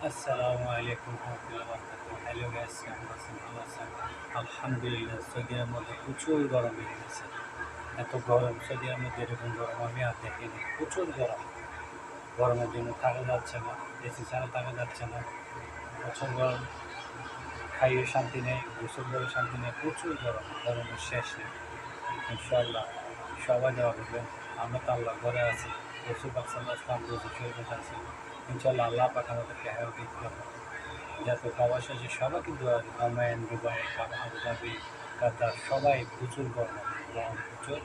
আসসালামু আলাইকুম ওয়া রাহমাতুল্লাহি ওয়া বারাকাতুহু। হ্যালো গাইস, কেমন আছেন? ভালো আছেন? আলহামদুলিল্লাহ, সৌদি আরবের মধ্যে প্রচুর গরম বেড়ে গেছে। এত গরম, সৌদি আরবের মধ্যে এরকম গরম আমি আর দেখিনি। প্রচুর গরম। গরমের জন্য থাকা যাচ্ছে না, এসি ছাড়া থাকা যাচ্ছে না। প্রচুর গরম, খাইয়ে শান্তি নেই, গোসল করে শান্তি নেই। প্রচুর গরম, গরমের শেষ নেই। ইনশাআল্লাহ সবাই দোয়া করবেন। আমরা তো আল্লাহর ঘরে আছি। রাসূল পাক সাল্লাল্লাহু আলাইহি ওয়াসাল্লাম রোজা শরীফে আছি। ইনশাআল্লাহ আল্লাহ পাক আমাদেরকে হেফাজত করবেন। যাতে প্রবাস আছে সবাই কিন্তু ওমান, দুবাই, আবুধাবি, কাতার সবাই প্রচুর গরম, গরম প্রচুর।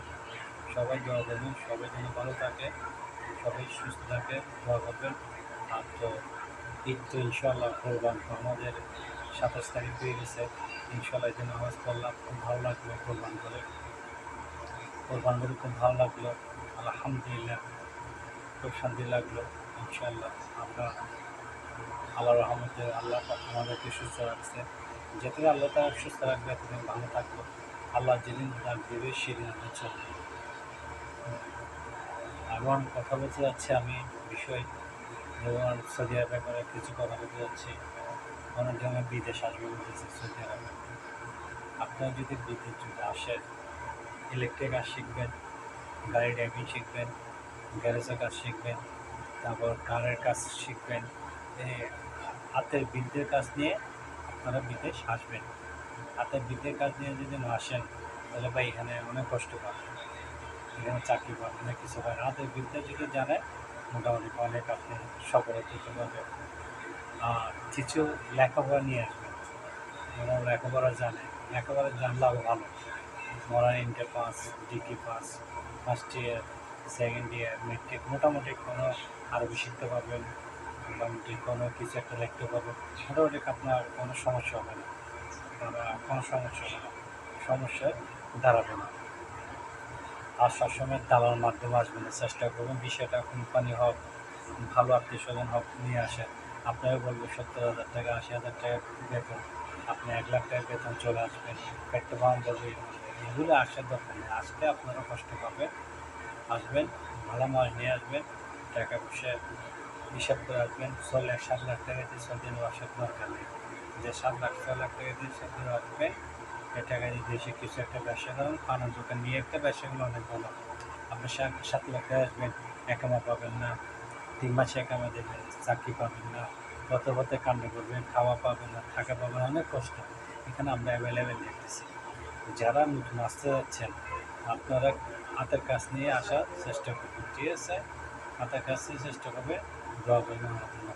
সবাই দোয়া করবেন, সবাই যেন ভালো থাকে, সবাই সুস্থ থাকে, দোয়া করবেন। আর তো ঈদ তো ইনশাল্লাহ কোরবান তো আমাদের 27 তারিখ হয়ে গেছে। ইনশাল্লাহ এই যে নামাজ পড়লাম, খুব ভালো লাগলো। কোরবান করে খুব ভালো লাগলো। আলহামদুলিল্লাহ, খুব শান্তি লাগলো। ইনশাল্লাহ আমরা আল্লাহর রহমতে আল্লাহ পাক আমাদেরকে সুস্থ রাখছে। যেদিন আল্লাহ তাআলা সুস্থ রাখবে এতদিন ভালো থাকবো। আল্লাহ যেদিন ডাক দেবে সেদিন আমরা চলবো। এখন কথা বলতে যাচ্ছি আমি বিষয়, যেমন সৌদি আরবের ব্যাপারে কিছু কথা বলতে যাচ্ছি। অনেকজনে বিদেশ আসবে বলতেছে সৌদি আরবে। আপনারা যদি বিদেশ যদি আসেন, ইলেকট্রিক কাজ শিখবেন, গাড়ি ড্রাইভিং শিখবেন, গ্যারেজের কাজ শিখবেন, তারপর কারের কাজ শিখবেন। হাতের বিদ্যের কাজ নিয়ে আপনারা বিদেশ আসবেন। হাতের বিদ্যের কাজ নিয়ে যদি না আসেন, তাহলে ভাই এখানে অনেক কষ্ট পাবেন। এখানে চাকরি পাবেন না, কিছু হয় না। হাতের বিদ্যা যদি জানে, মোটামুটি অনেক আপনি সফল হতে পারবেন। আর কিছু লেখাপড়া নিয়ে আসবেন, যেমন লেখাপড়া জানে, লেখাপড়া জানলে আরও ভালো। মরা inter pass, degree pass, first year, second year, metric, মোটামুটি কোনো আরবি শিখতে পারবেন, মোটামুটি কোনো কিছু একটা লিখতে পারবেন। মোটামুটি আপনার কোনো সমস্যা হবে না, কোনো সমস্যা হবে না, সমস্যায় দাঁড়াবে না। আর সবসময় দালাল মাধ্যমে আসবেন না, চেষ্টা করবেন বিষয়টা কোম্পানি হোক, ভালো আত্মীয় স্বজন হোক, নিয়ে আসেন। আপনাকে বলবে 70,000 টাকা, 80,000 টাকা বেতন, আপনি 1,00,000 টাকা বেতন চলে আসবেন। একটা বাম বলবে এগুলো আসার দরকার নেই। আসলে আপনারা কষ্ট পাবেন, আসবেন, ভালো মাল নিয়ে আসবেন, টাকা পয়সা হিসাব করে আসবেন। 6 লাখ 7 লাখ টাকা দিয়ে সৌদি আরবে আসার দরকার নেই। যে 7 লাখ 6 লাখ টাকা দিয়ে সৌদি আরবে আসবেন, এ টাকা দিয়ে দেশে কিছু একটা ব্যবসা করেন, পানের দোকান নিয়ে একটা ব্যবসা করলে অনেক ভালো। আপনি 7 লাখ টাকা আসবেন, একামা পাবেন না, 3 মাসে একামা দেবেন, চাকরি পাবেন না, পথে পথে কাণ্ড করবেন, খাওয়া পাবেন না, থাকা পাবেন না, অনেক কষ্ট। এখানে আমরা অ্যাভেলেবেল দেখতেছি। যারা নতুন আসতে যাচ্ছেন, আপনারা হাতের কাজ নিয়ে আসার চেষ্টা করবেন, ঠিক আছে? হাতের কাজ নিয়ে চেষ্টা করবে, দোয়া করবেন আমার জন্য।